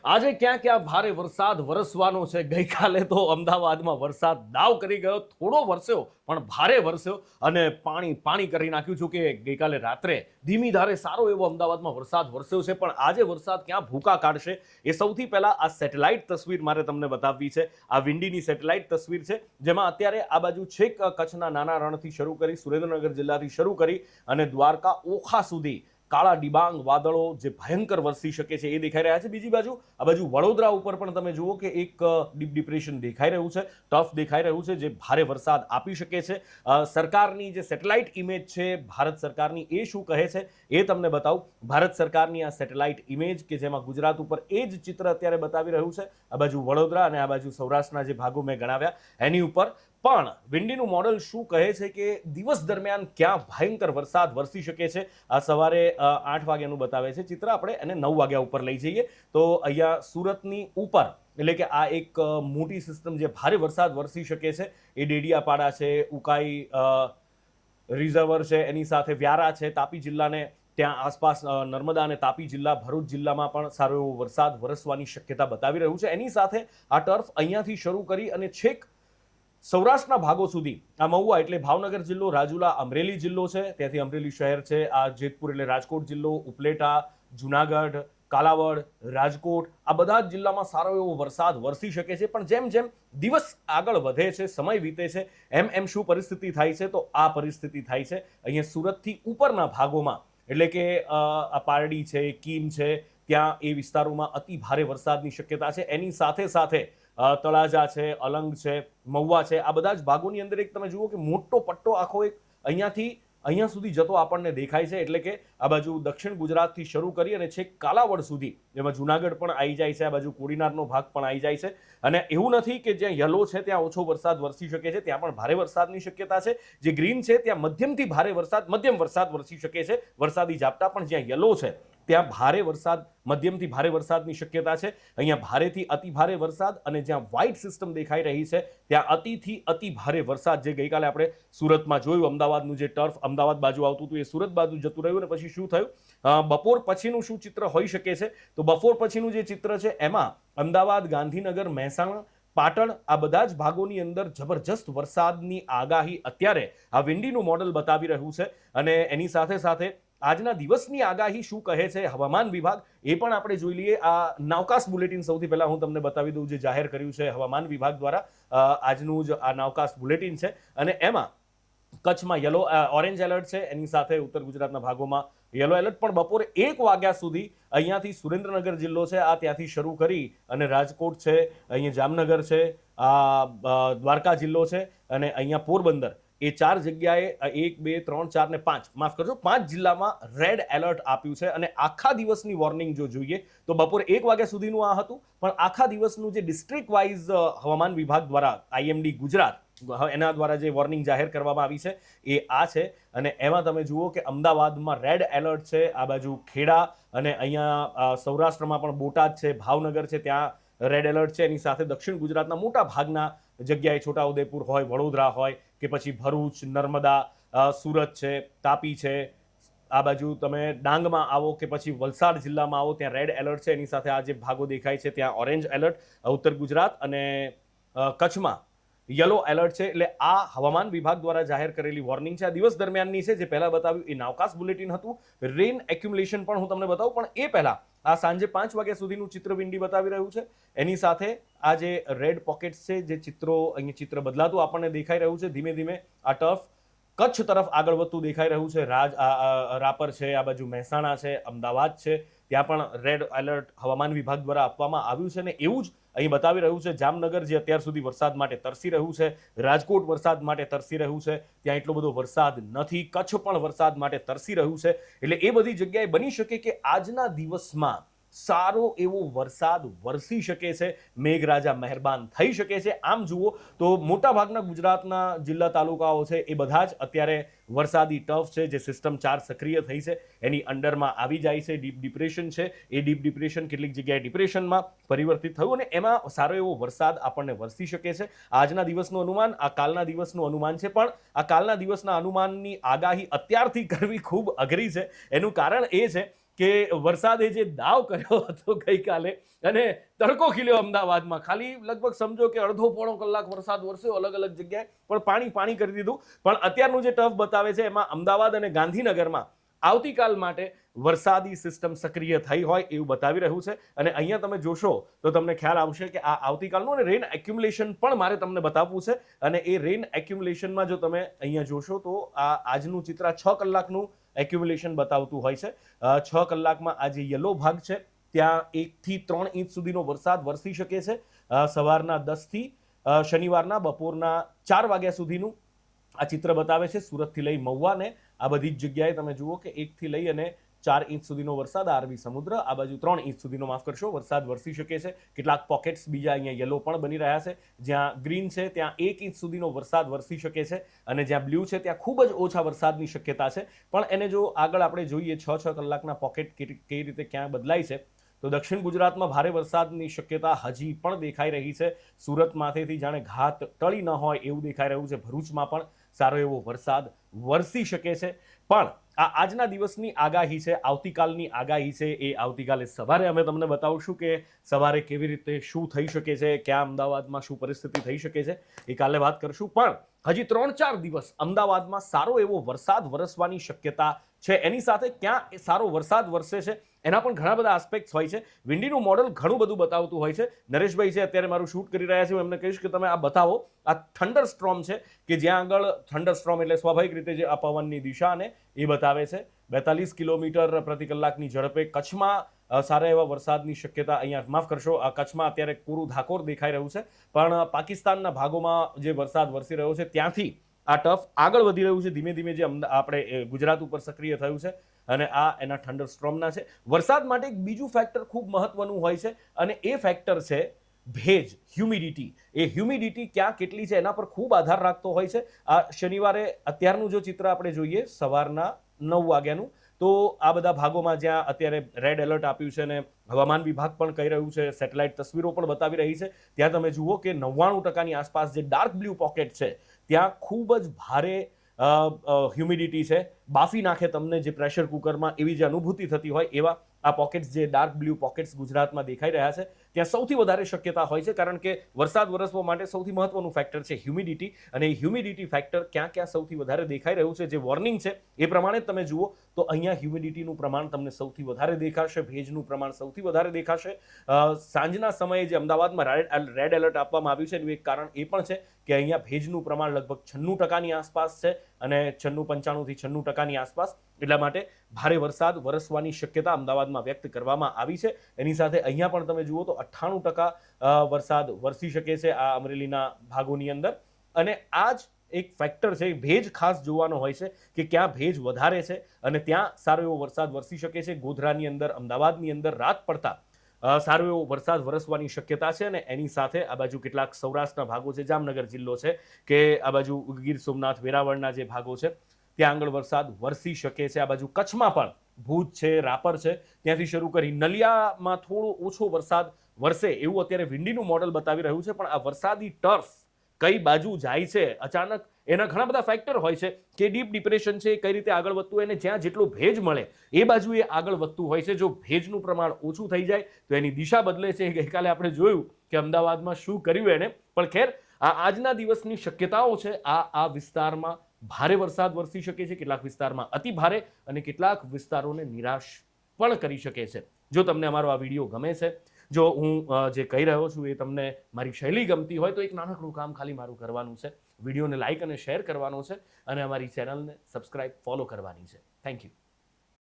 આજે ક્યાં ક્યાં ભારે વરસાદ વરસવાનો છે। ગઈકાલે તો અમદાવાદમાં વરસાદ દાવ કરી ગયો, થોડો વરસ્યો પણ ભારે વરસ્યો અને પાણી પાણી કરી નાખ્યું છે કે ગઈકાલે રાત્રે ધીમી ધારે સારો એવો અમદાવાદમાં વરસાદ વરસ્યો છે। પણ આજે વરસાદ ક્યાં ભૂકા કાઢશે એ સૌથી પહેલા આ સેટેલાઇટ તસવીર મારે તમને બતાવવી છે। આ વિંડીની સેટેલાઇટ તસવીર છે, જેમાં અત્યારે આ બાજુ છેક કચ્છના નાના રણથી શરૂ કરી સુરેન્દ્રનગર જિલ્લાથી શરૂ કરી અને દ્વારકા ઓખા સુધી કાળા ડિબાંગ વાદળો જે ભયંકર વરસી શકે છે એ દેખાઈ રહ્યા છે। બીજી બાજુ આ બાજુ વડોદરા ઉપર પણ તમે જુઓ કે એક ડીપ ડિપ્રેશન દેખાઈ રહ્યું છે, ટફ દેખાઈ રહ્યું છે, જે ભારે વરસાદ આપી શકે છે। સરકારની જે સેટેલાઇટ ઇમેજ છે ભારત સરકારની, એ શું કહે છે એ તમને બતાવું। ભારત સરકારની આ સેટેલાઇટ ઇમેજ કે જેમાં ગુજરાત ઉપર એ જ ચિત્ર અત્યારે બતાવી રહ્યું છે, આ બાજુ વડોદરા અને આ બાજુ સૌરાષ્ટ્રના જે ભાગો મેં ગણાવ્યા એની ઉપર પણ વિંડીનું મોડલ શું કહે છે કે દિવસ દરમિયાન ક્યાં ભયંકર વરસાદ વરસી શકે છે। આ સવારે 8 વાગ્યાનું બતાવે છે ચિત્ર, આપણે એને 9 વાગ્યા ઉપર લઈ જઈએ તો અહીંયા સુરતની ઉપર એટલે કે આ એક મોટી સિસ્ટમ જે ભારે વરસાદ વરસી શકે છે એ ડેડિયાપાડા છે, ઉકાઈ રિઝર્વર છે, એની સાથે વ્યારા છે, તાપી જિલ્લાને ત્યાં આસપાસ નર્મદા અને તાપી જિલ્લા, ભરૂચ જિલ્લામાં પણ સારો એવો વરસાદ વરસવાની શક્યતા બતાવી રહ્યું છે। એની સાથે આ ટર્ફ અહીંયાથી શરૂ કરી અને છેક સૌરાષ્ટ્રના ભાગો સુધી આ મહુવા એટલે ભાવનગર જિલ્લો, રાજુલા અમરેલી જિલ્લો છે, ત્યાંથી અમરેલી શહેર છે, આ જેતપુર એટલે રાજકોટ જિલ્લો, ઉપલેટા, જુનાગઢ, કાલાવડ, રાજકોટ, આ બધા જ જિલ્લામાં સારો એવો વરસાદ વરસી શકે છે। પણ જેમ જેમ દિવસ આગળ વધે છે, સમય વીતે છે, એમ શું પરિસ્થિતિ થાય છે તો આ પરિસ્થિતિ થાય છે અહીંયા સુરતથી ઉપરના ભાગોમાં એટલે કે આ પારડી છે, કીમ છે, ત્યાં એ વિસ્તારોમાં અતિ ભારે વરસાદની શક્યતા છે। એની સાથે સાથે તળાજા છે, અલંગ છે, મહુવા છે, આ બધા જ ભાગોની અંદર એક તમે જુઓ કે મોટો પટ્ટો આખો એક અહીંયાથી અહીંયા સુધી જતો આપણને દેખાય છે। એટલે કે આ બાજુ દક્ષિણ ગુજરાતથી શરૂ કરી અને છેક કાલાવડ સુધી, જેમાં જુનાગઢ પણ આવી જાય છે, આ બાજુ કોડીનારનો ભાગ પણ આવી જાય છે। અને એવું નથી કે જ્યાં યલો છે ત્યાં ઓછો વરસાદ વરસી શકે છે, ત્યાં પણ ભારે વરસાદની શક્યતા છે। જે ગ્રીન છે ત્યાં મધ્યમથી ભારે વરસાદ, મધ્યમ વરસાદ વરસી શકે છે, વરસાદી ઝાપટા। પણ જ્યાં યલો છે ત્યાં ભારે વરસાદ, મધ્યમથી ભારે વરસાદની શક્યતા છે। અહીંયા ભારેથી અતિ ભારે વરસાદ અને જ્યાં વ્હાઇટ સિસ્ટમ દેખાઈ રહી છે ત્યાં અતિથી અતિ ભારે વરસાદ, જે ગઈકાલે આપણે સુરતમાં જોયું, અમદાવાદનું જે ટર્ફ અમદાવાદ બાજુ આવતું હતું એ સુરત બાજુ જતું રહ્યું। અને પછી શું થયું, બપોર પછીનું શું ચિત્ર હોઈ શકે છે તો બપોર પછીનું જે ચિત્ર છે એમાં અમદાવાદ, ગાંધીનગર, મહેસાણા, પાટણ, આ બધા જ ભાગોની અંદર જબરજસ્ત વરસાદની આગાહી અત્યારે આ વિંડીનું મોડલ બતાવી રહ્યું છે। અને એની સાથે સાથે આજના દિવસની આગાહી શું કહે છે હવામાન વિભાગ એ પણ આપણે જોઈ લઈએ। આ નાવકાસ્ટ બુલેટિન સૌથી પહેલા હું તમને બતાવી દઉં, જે જાહેર કર્યું છે હવામાન વિભાગ દ્વારા, આજનું જ આ નાવકાસ્ટ બુલેટિન છે। અને એમાં કચ્છમાં યલો ઓરેન્જ એલર્ટ છે, એની સાથે ઉત્તર ગુજરાતના ભાગોમાં યલો એલર્ટ। પણ બપોરે 1 વાગ્યા સુધી અહીંયાથી સુરેન્દ્રનગર જિલ્લો છે આ ત્યાંથી શરૂ કરી અને રાજકોટ છે, અહીંયા જામનગર છે, આ દ્વારકા જિલ્લો છે અને અહીંયા પોરબંદર, એ 4 જગ્યાએ 1, 2, 3, 4 ને 5, માફ કરજો, 5 જિલ્લામાં રેડ એલર્ટ આપ્યું છે। અને આખા દિવસની વોર્નિંગ જો જોઈએ તો બપોરે 1 વાગ્યા સુધીનું આ હતું, પણ આખા દિવસનું જે ડિસ્ટ્રિક્ટ વાઇઝ હવામાન વિભાગ દ્વારા IMD ગુજરાત એના દ્વારા જે વોર્નિંગ જાહેર કરવામાં આવી છે એ આ છે। અને એમાં તમે જુઓ કે અમદાવાદમાં રેડ એલર્ટ છે, આ બાજુ ખેડા અને અહીંયા સૌરાષ્ટ્રમાં પણ બોટાદ છે, ભાવનગર છે, ત્યાં રેડ એલર્ટ છે। એની સાથે દક્ષિણ ગુજરાતના મોટા ભાગના જગ્યાએ છોટાઉદેપુર હોય, વડોદરા હોય કે પછી ભરૂચ, નર્મદા, સુરત છે, તાપી છે, આ બાજુ તમે ડાંગમાં આવો કે પછી વલસાડ જિલ્લામાં આવો ત્યાં રેડ એલર્ટ છે। એની સાથે આ જે ભાગો દેખાય છે ત્યાં ઓરેન્જ એલર્ટ, ઉત્તર ગુજરાત અને કચ્છમાં યલો એલર્ટ છે। એટલે આ હવામાન વિભાગ દ્વારા જાહેર કરેલી વોર્નિંગ છે, આ દિવસ દરમિયાનની છે। જે પહેલા બતાવ્યું એ નાવકાસ્ટ બુલેટિન હતું, રેન એક્યુમ્યુલેશન પણ હું તમને બતાવું, પણ એ પહેલા આ સાંજે 5 વાગ્યા સુધીનું ચિત્ર વિંડી બતાવી રહ્યું છે। એની સાથે આ જે રેડ પોકેટ્સ છે, જે ચિત્રો અહીંયા ચિત્ર બદલાતું આપણને દેખાઈ રહ્યું છે, ધીમે ધીમે આ ટર્ફ કચ્છ તરફ આગળ વધતું દેખાઈ રહ્યું છે। રાપર છે, આ બાજુ મહેસાણા છે, અમદાવાદ છે, ત્યાં પણ રેડ એલર્ટ હવામાન વિભાગ દ્વારા આપવામાં આવ્યું છે। અને એવું જ અહીં બતાવી રહ્યું છે જામનગર, જે અત્યાર સુધી વરસાદ માટે તરસી રહ્યું છે, રાજકોટ વરસાદ માટે તરસી રહ્યું છે, ત્યાં એટલો બધો વરસાદ નથી, કચ્છ પણ વરસાદ માટે તરસી રહ્યું છે। એટલે એ બધી જગ્યાએ બની શકે કે આજના દિવસમાં સારો એવો વરસાદ વરસી શકે છે, મેઘરાજા મહેરબાન થઈ શકે છે। આમ જુઓ તો મોટાભાગના ગુજરાતના જિલ્લા તાલુકાઓ છે એ બધા જ અત્યારે વરસાદી ટફ છે, જે સિસ્ટમ 4 સક્રિય થઈ છે એની અંડરમાં આવી જાય છે। ડીપ ડિપ્રેશન છે, એ ડીપ ડિપ્રેશન કેટલીક જગ્યાએ ડિપ્રેશનમાં પરિવર્તિત થયું અને એમાં સારો એવો વરસાદ આપણને વરસી શકે છે। આજના દિવસનું અનુમાન આ કાલના દિવસનું અનુમાન છે, પણ આ કાલના દિવસના અનુમાનની આગાહી અત્યારથી કરવી ખૂબ અઘરી છે। એનું કારણ એ છે કે વરસાદે જે દાવ કર્યો હતો ગઈકાલે અને તડકો ખીલ્યો અમદાવાદમાં. ખાલી લગભગ સમજો કે અડધો પોણો કલાક વરસાદ વરસ્યો અલગ અલગ જગ્યાએ, પણ પાણી કરી દીધું. પણ અત્યારનું જે ટફ બતાવે છે એમાં અમદાવાદ અને ગાંધીનગરમાં આવતીકાલ માટે વરસાદી સિસ્ટમ સક્રિય થઈ હોય એવું બતાવી રહ્યું છે. અને અહીંયા તમે જોશો તો તમને ખ્યાલ આવશે કે આ આવતીકાલનું અને રેન એક્યુમ્યુલેશન પણ મારે તમને બતાવવું છે. અને એ રેન એક્યુમ્યુલેશનમાં જો તમે અહીંયા જોશો તો આ આજનું ચિત્ર 6 કલાકનું એક્યુમ્યુલેશન બતાવતું હોય છે. 6 કલાકમાં આ જે યલો ભાગ છે ત્યાં 1 થી 3 ઇંચ સુધીનો વરસાદ વરસી શકે છે. સવારના 10 થી શનિવારના બપોરના 4 વાગ્યા સુધીનું આ ચિત્ર બતાવે છે. સુરતથી લઈ મહુવાને આ બધી જ જગ્યાએ તમે જુઓ કે 1 થી લઈ અને 4 ઇંચ સુધીનો વરસાદ, અરબી સમુદ્ર આ બાજુ 3 ઇંચ સુધીનો, માફ કરશો, વરસાદ વરસી શકે છે. કેટલાક પોકેટ્સ બીજા અહીંયા યલો પણ બની રહ્યા છે. જ્યાં ગ્રીન છે ત્યાં 1 ઇંચ સુધીનો વરસાદ વરસી શકે છે અને જ્યાં બ્લુ છે ત્યાં ખૂબ જ ઓછા વરસાદની શક્યતા છે. પણ એને જો આગળ આપણે જોઈએ 6 કલાકના પોકેટ કઈ રીતે ક્યાં બદલાય છે તો દક્ષિણ ગુજરાતમાં ભારે વરસાદની શક્યતા હજી પણ દેખાઈ રહી છે. સુરત માથેથી જાણે ઘાત ટળી ન હોય એવું દેખાઈ રહ્યું છે. ભરૂચમાં પણ સારો એવો વરસાદ વરસી શકે છે. પણ આ આજના દિવસની આગાહી છે, આવતીકાલની આગાહી છે. એ આવતીકાલે સવારે અમે તમને બતાવશું કે સવારે કેવી રીતે શું થઈ શકે છે, ક્યાં અમદાવાદમાં શું પરિસ્થિતિ થઈ શકે છે, એ કાલે વાત કરશું. પણ હજી 3-4 દિવસ અમદાવાદમાં સારો એવો વરસાદ વરસવાની શક્યતા છે. એની સાથે ક્યાં સારો વરસાદ વરસે છે એના પણ ઘણા બધા આસ્પેક્ટ્સ હોય છે. વિન્ડીનું મોડલ ઘણું બધું બતાવતું હોય છે. નરેશભાઈ છે અત્યારે મારું શૂટ કરી રહ્યા છે, હું એમને કહીશ કે તમે આ બતાવો. આ થંડર સ્ટ્રોમ છે કે જ્યાં આગળ થંડર સ્ટ્રોમ એટલે સ્વાભાવિક રીતે જે આ પવનની દિશા ને એ બતાવે છે. 42 કિલોમીટર પ્રતિ કલાકની ઝડપે કચ્છમાં સારા એવા વરસાદની શક્યતા. અહીંયા માફ કરશો, આ કચ્છમાં અત્યારે પૂરું ધાકોર દેખાઈ રહ્યું છે, પણ પાકિસ્તાનના ભાગોમાં જે વરસાદ વરસી રહ્યો છે ત્યાંથી આ ટફ આગળ વધી રહ્યું છે ધીમે ધીમે, જે આપણે ગુજરાત ઉપર સક્રિય થયું છે. અને આ એના થંડર સ્ટ્રોમના છે. વરસાદ માટે એક બીજું ફેક્ટર ખૂબ મહત્વનું હોય છે અને એ ફેક્ટર છે ભેજ, હ્યુમિડિટી. એ હ્યુમિડિટી ક્યાં કેટલી છે એના પર ખૂબ આધાર રાખતો હોય છે. આ શનિવારે અત્યારનું જો ચિત્ર આપણે જોઈએ સવારના 9 વાગ્યાનું, તો આ બધા ભાગોમાં જ્યાં અત્યારે રેડ એલર્ટ આપ્યું છે અને હવામાન વિભાગ પણ કહી રહ્યું છે, સેટેલાઇટ તસવીરો પણ બતાવી રહી છે, ત્યાં તમે જુઓ કે 99% આસપાસ જે ડાર્ક બ્લુ પોકેટ છે ત્યાં ખૂબ જ ભારે હ્યુમિડિટી છે. બાફી નાખે તમને, જે પ્રેશર કુકરમાં એવી જે અનુભૂતિ થતી હોય એવા આ પોકેટ્સ, જે ડાર્ક બ્લુ પોકેટ્સ ગુજરાતમાં દેખાઈ રહ્યા છે. ત્યાં સૌથી વધારે શક્યતા હોય છે કારણ કે વરસાદ વરસવા માટે સૌથી મહત્વનું ફેક્ટર છે હ્યુમિડિટી. અને એ હ્યુમિડિટી ફેક્ટર ક્યાં ક્યાં સૌથી વધારે દેખાઈ રહ્યું છે, જે વોર્નિંગ છે એ પ્રમાણે તમે જુઓ તો અહીંયા હ્યુમિડિટીનું પ્રમાણ તમને સૌથી વધારે દેખાશે, ભેજનું પ્રમાણ સૌથી વધારે દેખાશે. સાંજના સમયે જે અમદાવાદમાં રેડ એલર્ટ આપવામાં આવ્યું છે એનું એક કારણ એ પણ છે કે અહીંયા ભેજનું પ્રમાણ લગભગ 96% આસપાસ છે અને 95 થી 96% આસપાસ. એટલા માટે ભારે વરસાદ વરસવાની શક્યતા અમદાવાદમાં વ્યક્ત કરવામાં આવી છે. એની સાથે અહીંયા પણ તમે જુઓ તો 98% વરસાદ વરસી શકે છે આ અમરેલીના ભાગોની અંદર. અને આ જ એક ફેક્ટર છે, ભેજ ખાસ જોવાનો હોય છે કે ક્યાં ભેજ વધારે છે અને ત્યાં સારો એવો વરસાદ વરસી શકે છે. ગોધરાની અંદર, અમદાવાદની અંદર રાત પડતા સારો એવો વરસાદ વરસવાની શક્યતા છે. અને એની સાથે આ બાજુ કેટલાક સૌરાષ્ટ્રના ભાગો છે, જામનગર જિલ્લો છે કે આ બાજુ ગીર સોમનાથ, વેરાવળના જે ભાગો છે ત્યાં આગળ વરસાદ વરસી શકે છે. આ બાજુ કચ્છમાં પણ ભુજ છે, રાપર છે, ત્યાંથી શરૂ કરી નલિયામાં થોડો ઓછો વરસાદ વરસે એવું અત્યારે વિન્ડીનું મોડલ બતાવી રહ્યું છે. પણ આ વરસાદી ટર્ફ કઈ બાજુ જાય છે અચાનક, એના ઘણા બધા ફેક્ટર હોય છે કે ડીપ ડિપ્રેશન છે કઈ રીતે આગળ વધતું, એને જ્યાં જેટલો ભેજ મળે એ બાજુ એ આગળ વધતું હોય છે. જો ભેજનું પ્રમાણ ઓછું થઈ જાય તો એની દિશા બદલે છે. ગઈકાલે આપણે જોયું કે અમદાવાદમાં શું કર્યું એને. પણ ખેર, આ આજના દિવસની શક્યતાઓ છે. આ વિસ્તારમાં ભારે વરસાદ વરસી શકે છે, કેટલાક વિસ્તારમાં અતિ ભારે અને કેટલાક વિસ્તારોને નિરાશ પણ કરી શકે છે. જો તમને અમારો આ વિડીયો ગમે છે, જો હું જે કહી રહ્યો છું એ તમને મારી શૈલી ગમતી હોય તો એક નાનકડું કામ ખાલી મારું કરવાનું છે, વિડીયોને લાઇક અને શેર કરવાનો છે અને અમારી ચેનલને સબસ્ક્રાઇબ, ફોલો કરવાની છે. Thank you.